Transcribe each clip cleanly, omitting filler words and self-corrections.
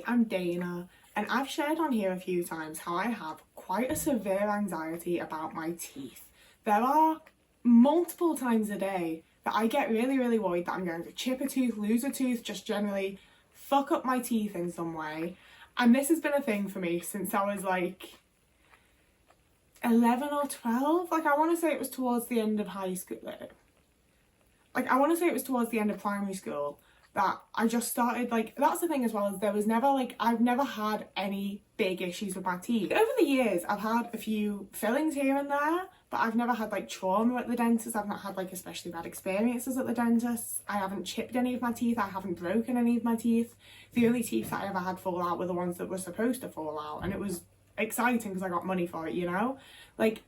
I'm Dana, and I've shared on here a few times how I have quite a severe anxiety about my teeth. There are multiple times a day that I get really worried that I'm going to chip a tooth, lose a tooth, just generally fuck up my teeth in some way. And this has been a thing for me since I was like 11 or 12. Like, I want to say it was towards the end of high school. Like, I want to say it was towards the end of primary school that I just started, like, that's the thing as well, as there was never, like, I've never had any big issues with my teeth. Over the years, I've had a few fillings here and there, but I've never had, like, trauma at the dentist. I've not had, like, especially bad experiences at the dentist. I haven't chipped any of my teeth. I haven't broken any of my teeth. The only teeth that I ever had fall out were the ones that were supposed to fall out, and it was exciting because I got money for it, you know? Like,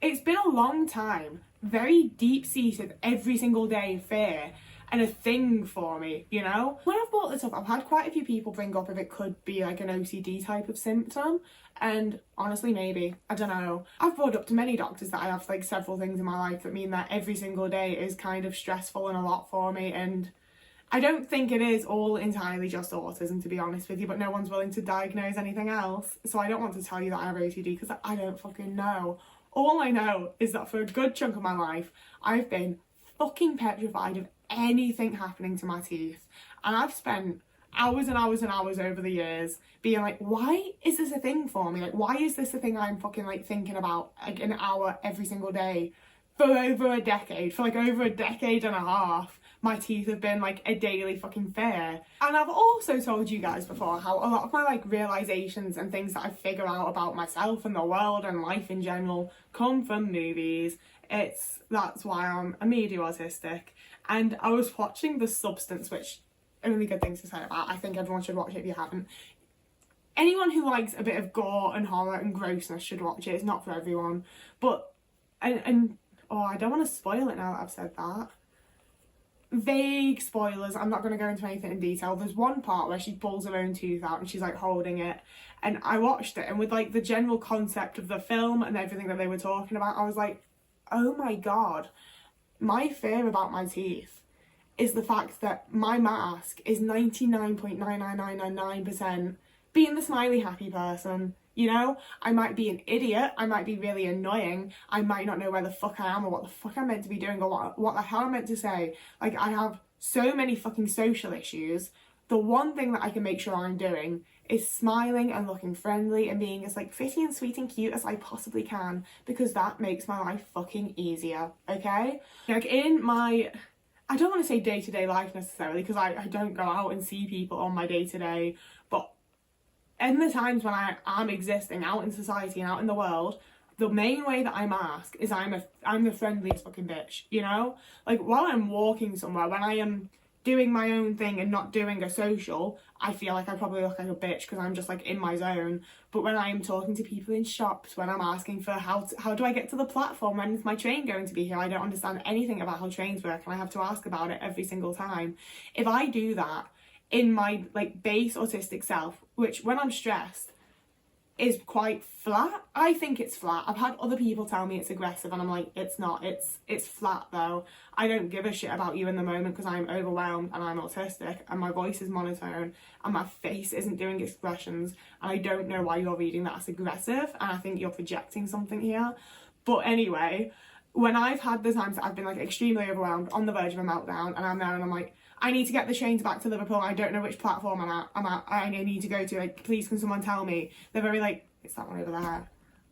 it's been a long time, very deep-seated, every single day fear and a thing for me, you know? When I've brought this up, I've had quite a few people bring up if it could be like an OCD type of symptom, and honestly, maybe, I don't know. I've brought up to many doctors that I have like several things in my life that mean that every single day is kind of stressful and a lot for me, and I don't think it is all entirely just autism, to be honest with you, but no one's willing to diagnose anything else, so I don't want to tell you that I have OCD because I don't fucking know. All I know is that for a good chunk of my life, I've been fucking petrified of anything happening to my teeth. And I've spent hours and hours and hours over the years being like, why is this a thing for me? Like, why is this a thing I'm fucking like thinking about like an hour every single day for over a decade? For like over a decade and a half, my teeth have been like a daily fucking fear. And I've also told you guys before how a lot of my like realizations and things that I figure out about myself and the world and life in general come from movies. That's why I'm a media autistic. And I was watching The Substance, which only good things to say about. I think everyone should watch it if you haven't. Anyone who likes a bit of gore and horror and grossness should watch it. It's not for everyone. But and I don't want to spoil it now that I've said that. Vague spoilers, I'm not going to go into anything in detail. There's one part where she pulls her own tooth out and she's like holding it, and I watched it, and with like the general concept of the film and everything that they were talking about, I was like, oh my god, my fear about my teeth is the fact that my mask is 99.99999% being the smiley happy person. You know, I might be an idiot, I might be really annoying, I might not know where the fuck I am or what the fuck I'm meant to be doing or what the hell I'm meant to say. Like, I have so many fucking social issues. The one thing that I can make sure I'm doing is smiling and looking friendly and being as like pretty and sweet and cute as I possibly can, because that makes my life fucking easier, okay? Like, in my, I don't want to say day-to-day life necessarily, because I don't go out and see people on my day-to-day, but in the times when I am existing out in society and out in the world, the main way that I mask is I'm the friendliest fucking bitch, you know? Like, while I'm walking somewhere, when I am doing my own thing and not doing a social, I feel like I probably look like a bitch because I'm just like in my zone. But when I'm talking to people in shops, when I'm asking for how do I get to the platform, when is my train going to be here, I don't understand anything about how trains work and I have to ask about it every single time. If I do that in my like base autistic self, which when I'm stressed is quite flat, I think it's flat. I've had other people tell me it's aggressive and I'm like, it's not, it's flat though. I don't give a shit about you in the moment because I'm overwhelmed and I'm autistic and my voice is monotone and my face isn't doing expressions, and I don't know why you're reading that as aggressive, and I think you're projecting something here. But anyway, when I've had the times that I've been like extremely overwhelmed, on the verge of a meltdown, and I'm there and I'm like, I need to get the trains back to Liverpool, I don't know which platform I need to go to, like, please can someone tell me? They're very like, it's that one over there.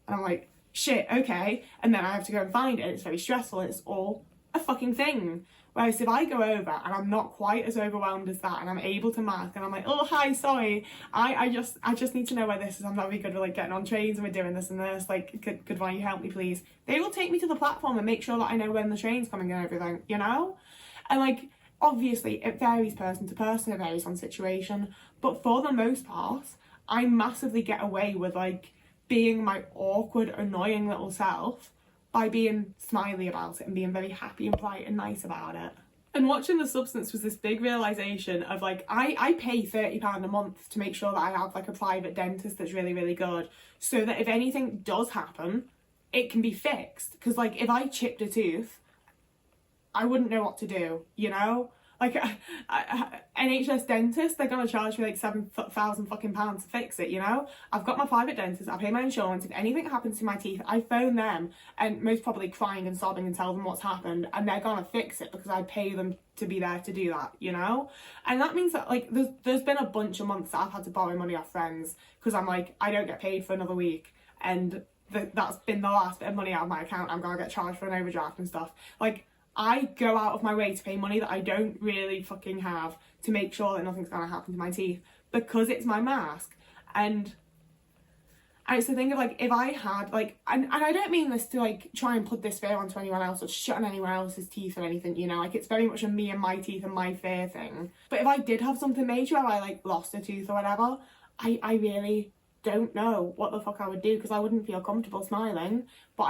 And I'm like, shit, okay. And then I have to go and find it, it's very stressful, and it's all a fucking thing. Whereas if I go over and I'm not quite as overwhelmed as that and I'm able to mask and I'm like, oh hi, sorry, I just need to know where this is, I'm not very good at like getting on trains and we're doing this and this, like could one of you help me please? They will take me to the platform and make sure that I know when the train's coming and everything, you know? And like, obviously it varies person to person, it varies on situation, but for the most part, I massively get away with like being my awkward, annoying little self by being smiley about it and being very happy and polite and nice about it. And watching The Substance was this big realisation of like, I pay £30 a month to make sure that I have like a private dentist that's really, really good, so that if anything does happen, it can be fixed. Because like, if I chipped a tooth, I wouldn't know what to do, you know? Like, NHS dentist, they're gonna charge me like £7,000 fucking pounds to fix it, you know? I've got my private dentist, I pay my insurance. If anything happens to my teeth, I phone them and most probably crying and sobbing and tell them what's happened, and they're gonna fix it because I pay them to be there to do that, you know? And that means that, like, there's been a bunch of months that I've had to borrow money off friends because I'm like, I don't get paid for another week, and that's been the last bit of money out of my account. I'm gonna get charged for an overdraft and stuff. Like, I go out of my way to pay money that I don't really fucking have to make sure that nothing's gonna happen to my teeth because it's my mask. And it's the thing of, like, if I had, like, and I don't mean this to, like, try and put this fear onto anyone else or shut on anyone else's teeth or anything, you know, like, it's very much a me and my teeth and my fear thing. But if I did have something major where I, like, lost a tooth or whatever, I really don't know what the fuck I would do because I wouldn't feel comfortable smiling. But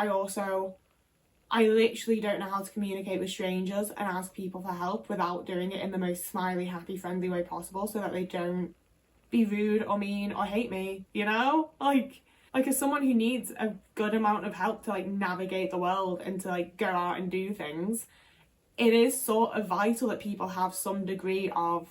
I literally don't know how to communicate with strangers and ask people for help without doing it in the most smiley, happy, friendly way possible so that they don't be rude or mean or hate me, you know? Like as someone who needs a good amount of help to, like, navigate the world and to, like, go out and do things, it is sort of vital that people have some degree of...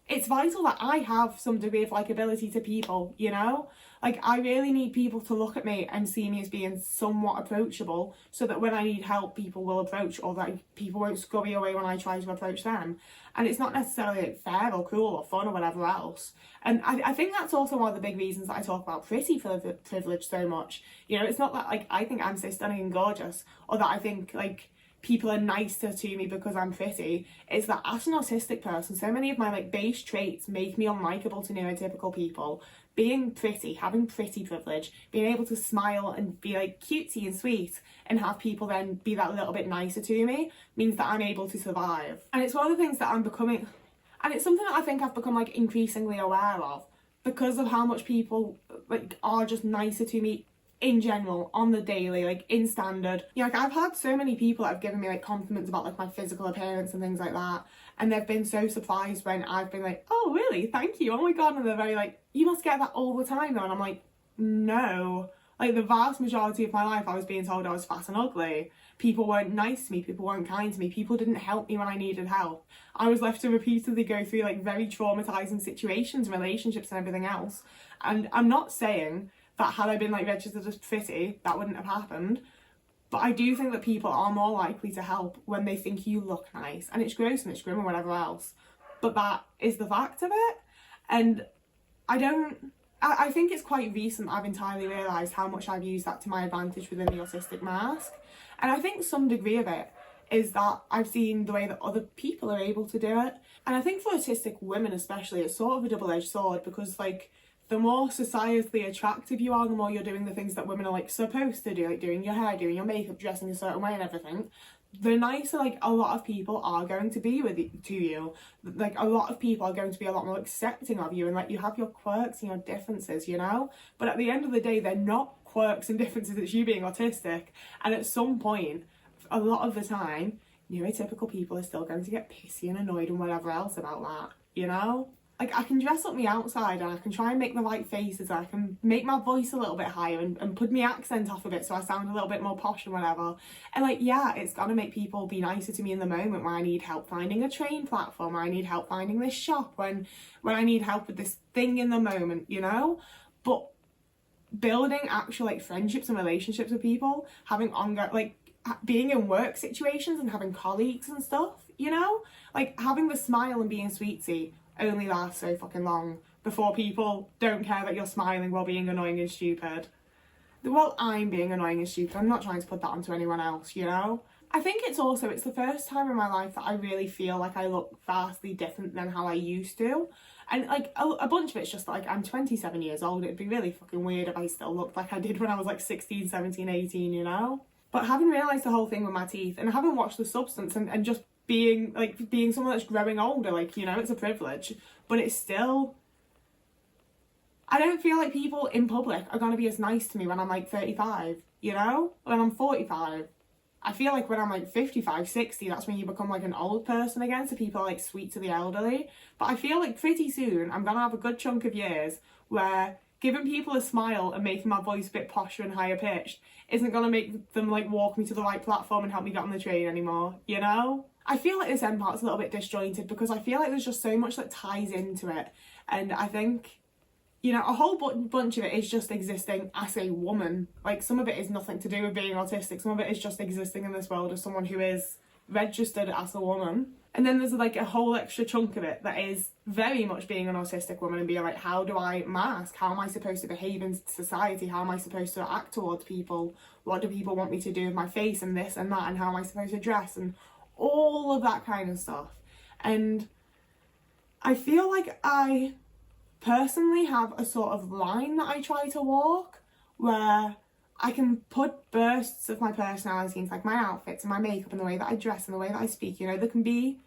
It's vital that I have some degree of likability to people, you know? Like, I really need people to look at me and see me as being somewhat approachable so that when I need help, people will approach, or that people won't scurry away when I try to approach them. And it's not necessarily, like, fair or cool or fun or whatever else. And I think that's also one of the big reasons that I talk about pretty privilege so much. You know, it's not that, like, I think I'm so stunning and gorgeous, or that I think, like, people are nicer to me because I'm pretty. It's that as an autistic person, so many of my, like, base traits make me unlikable to neurotypical people. Being pretty, having pretty privilege, being able to smile and be, like, cutesy and sweet and have people then be that little bit nicer to me means that I'm able to survive. And it's one of the things that I'm becoming, and it's something that I think I've become, like, increasingly aware of because of how much people, like, are just nicer to me in general, on the daily, like, in standard. You know, like, I've had so many people that have given me, like, compliments about, like, my physical appearance and things like that, and they've been so surprised when I've been like, oh really, thank you, oh my god, and they're very like, you must get that all the time though, and I'm like, no. Like, the vast majority of my life I was being told I was fat and ugly. People weren't nice to me, people weren't kind to me, people didn't help me when I needed help. I was left to repeatedly go through, like, very traumatizing situations, relationships and everything else. And I'm not saying that had I been, like, registered as pretty, that wouldn't have happened. But I do think that people are more likely to help when they think you look nice. And it's gross and it's grim and whatever else. But that is the fact of it. And I think it's quite recent I've entirely realised how much I've used that to my advantage within the autistic mask. And I think some degree of it is that I've seen the way that other people are able to do it. And I think for autistic women especially, it's sort of a double-edged sword because, like, the more societally attractive you are, the more you're doing the things that women are, like, supposed to do, like doing your hair, doing your makeup, dressing a certain way and everything, the nicer, like, a lot of people are going to be to you. Like, a lot of people are going to be a lot more accepting of you and let you have your quirks and your differences, you know? But at the end of the day, they're not quirks and differences, it's you being autistic. And at some point, a lot of the time, neurotypical people are still going to get pissy and annoyed and whatever else about that, you know? Like, I can dress up my outside and I can try and make the right faces, I can make my voice a little bit higher and put my accent off a bit so I sound a little bit more posh and whatever. And, like, yeah, it's gonna make people be nicer to me in the moment when I need help finding a train platform, or I need help finding this shop, when I need help with this thing in the moment, you know? But building actual, like, friendships and relationships with people, having ongoing, like, being in work situations and having colleagues and stuff, you know? Like, having the smile and being sweetsy only lasts so fucking long before people don't care that you're smiling while being annoying and stupid. Well, I'm being annoying and stupid, I'm not trying to put that onto anyone else, you know? I think it's the first time in my life that I really feel like I look vastly different than how I used to. And, like, a bunch of it's just, like, I'm 27 years old, it'd be really fucking weird if I still looked like I did when I was, like, 16, 17, 18, you know? But having realised the whole thing with my teeth, and having watched The Substance, and just being someone that's growing older, like, you know, it's a privilege, but it's still, I don't feel like people in public are going to be as nice to me when I'm, like, 35, you know, when I'm 45. I feel like when I'm, like, 55, 60, that's when you become, like, an old person again, so people are, like, sweet to the elderly. But I feel like pretty soon I'm going to have a good chunk of years where, giving people a smile and making my voice a bit posher and higher pitched isn't gonna make them like walk me to the right platform and help me get on the train anymore, you know? I feel like this end part's a little bit disjointed because I feel like there's just so much that ties into it, and I think, you know, a whole bunch of it is just existing as a woman. Like, some of it is nothing to do with being autistic, some of it is just existing in this world as someone who is registered as a woman. And then there's like a whole extra chunk of it that is very much being an autistic woman and being like, how do I mask? How am I supposed to behave in society? How am I supposed to act towards people? What do people want me to do with my face and this and that? And how am I supposed to dress? And all of that kind of stuff. And I feel like I personally have a sort of line that I try to walk where I can put bursts of my personality into like my outfits and my makeup and the way that I dress and the way that I speak. You know, there can be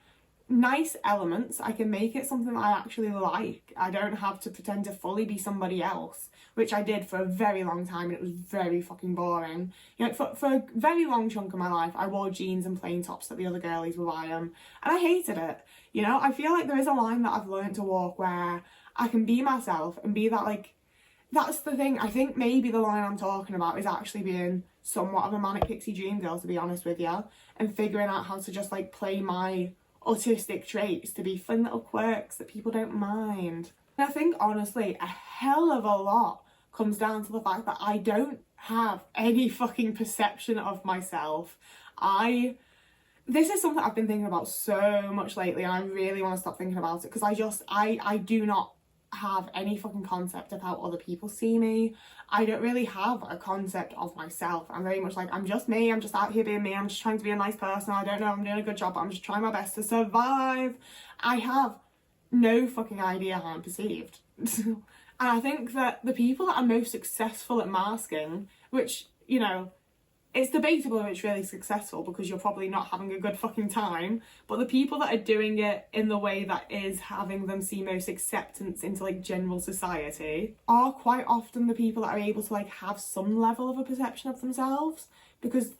nice elements. I can make it something that I actually like. I don't have to pretend to fully be somebody else, which I did for a very long time, and it was very fucking boring. You know, for a very long chunk of my life, I wore jeans and plain tops that the other girlies were wearing, and I hated it. You know, I feel like there is a line that I've learned to walk where I can be myself and be that, like, that's the thing. I think maybe the line I'm talking about is actually being somewhat of a manic pixie dream girl, to be honest with you, and figuring out how to just like play my autistic traits to be fun little quirks that people don't mind. And I think honestly a hell of a lot comes down to the fact that I don't have any fucking perception of myself. This is something I've been thinking about so much lately, and I really want to stop thinking about it, because I do not have any fucking concept of how other people see me. I don't really have a concept of myself. I'm very much like, I'm just me, I'm just out here being me, I'm just trying to be a nice person, I don't know, I'm doing a good job, but I'm just trying my best to survive. I have no fucking idea how I'm perceived. And I think that the people that are most successful at masking, which, you know, it's debatable if it's really successful because you're probably not having a good fucking time, but the people that are doing it in the way that is having them see most acceptance into like general society are quite often the people that are able to like have some level of a perception of themselves, because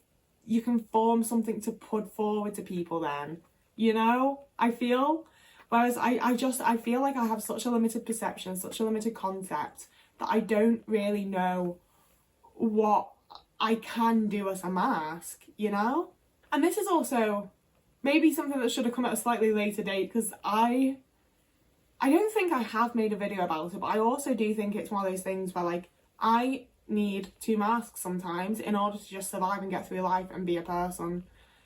you can form something to put forward to people then, you know, I feel. Whereas I feel like I have such a limited perception, such a limited concept, that I don't really know what I can do as a mask, you know? And this is also maybe something that should have come at a slightly later date, because I don't think I have made a video about it, but I also do think it's one of those things where like I need to mask sometimes in order to just survive and get through life and be a person.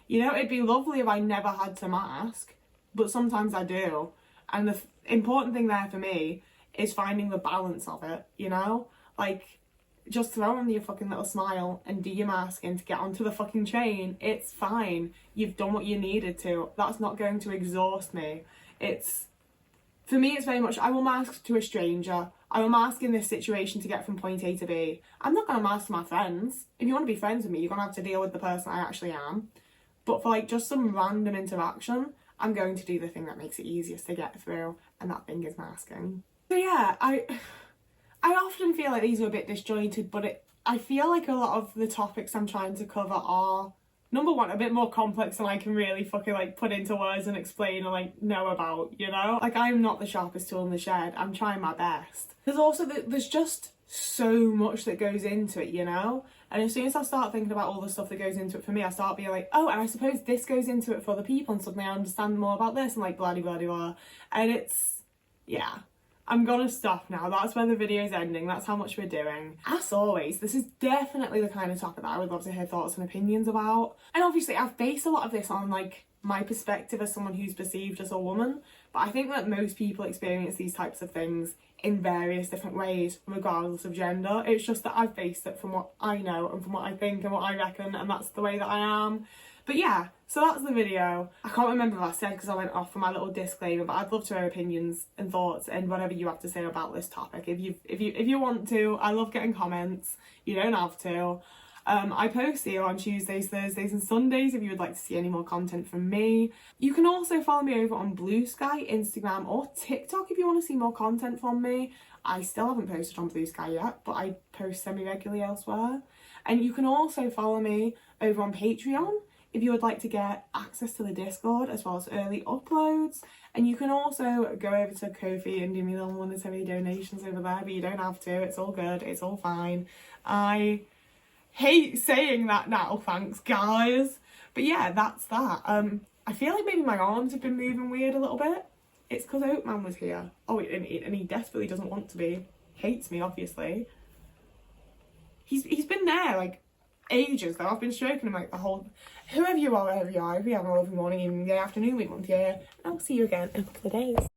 You know, it'd be lovely if I never had to mask, but sometimes I do. And the important thing there for me is finding the balance of it, you know? Like, just throw on your fucking little smile and do your masking to get onto the fucking train. It's fine. You've done what you needed to. That's not going to exhaust me. For me, it's very much, I will mask to a stranger. I will mask in this situation to get from point A to B. I'm not going to mask to my friends. If you want to be friends with me, you're going to have to deal with the person I actually am. But for like just some random interaction, I'm going to do the thing that makes it easiest to get through, and that thing is masking. So yeah, I often feel like these are a bit disjointed, but I feel like a lot of the topics I'm trying to cover are, number one, a bit more complex than I can really fucking like put into words and explain or like know about, you know? Like, I'm not the sharpest tool in the shed. I'm trying my best. There's also, there's just so much that goes into it, you know? And as soon as I start thinking about all the stuff that goes into it for me, I start being like, oh, and I suppose this goes into it for other people, and suddenly I understand more about this, and like blah, blah, blah, blah. And it's, yeah. I'm gonna stop now. That's where the video's ending. That's how much we're doing. As always, this is definitely the kind of topic that I would love to hear thoughts and opinions about. And obviously I've based a lot of this on like my perspective as someone who's perceived as a woman, but I think that most people experience these types of things in various different ways, regardless of gender. It's just that I've based it from what I know and from what I think and what I reckon, and that's the way that I am. But yeah, so that's the video. I can't remember what I said because I went off for my little disclaimer, but I'd love to hear opinions and thoughts and whatever you have to say about this topic. If you want to, I love getting comments. You don't have to. I post here on Tuesdays, Thursdays and Sundays if you would like to see any more content from me. You can also follow me over on Blue Sky, Instagram or TikTok if you want to see more content from me. I still haven't posted on Blue Sky yet, but I post semi-regularly elsewhere. And you can also follow me over on Patreon if you would like to get access to the Discord as well as early uploads. And you can also go over to Ko-fi and do me little monetary donations over there, but you don't have to. It's all good. It's all fine. I hate saying that now, thanks guys. But yeah, that's that. I feel like maybe my arms have been moving weird a little bit. It's because Oatman was here. Oh, and he desperately doesn't want to be. Hates me, obviously. He's been there, like, ages though. I've been stroking him like the whole... Whoever you are, wherever you are, if you have a lovely morning, evening, day, afternoon, week, month, year, I'll see you again in a couple of days.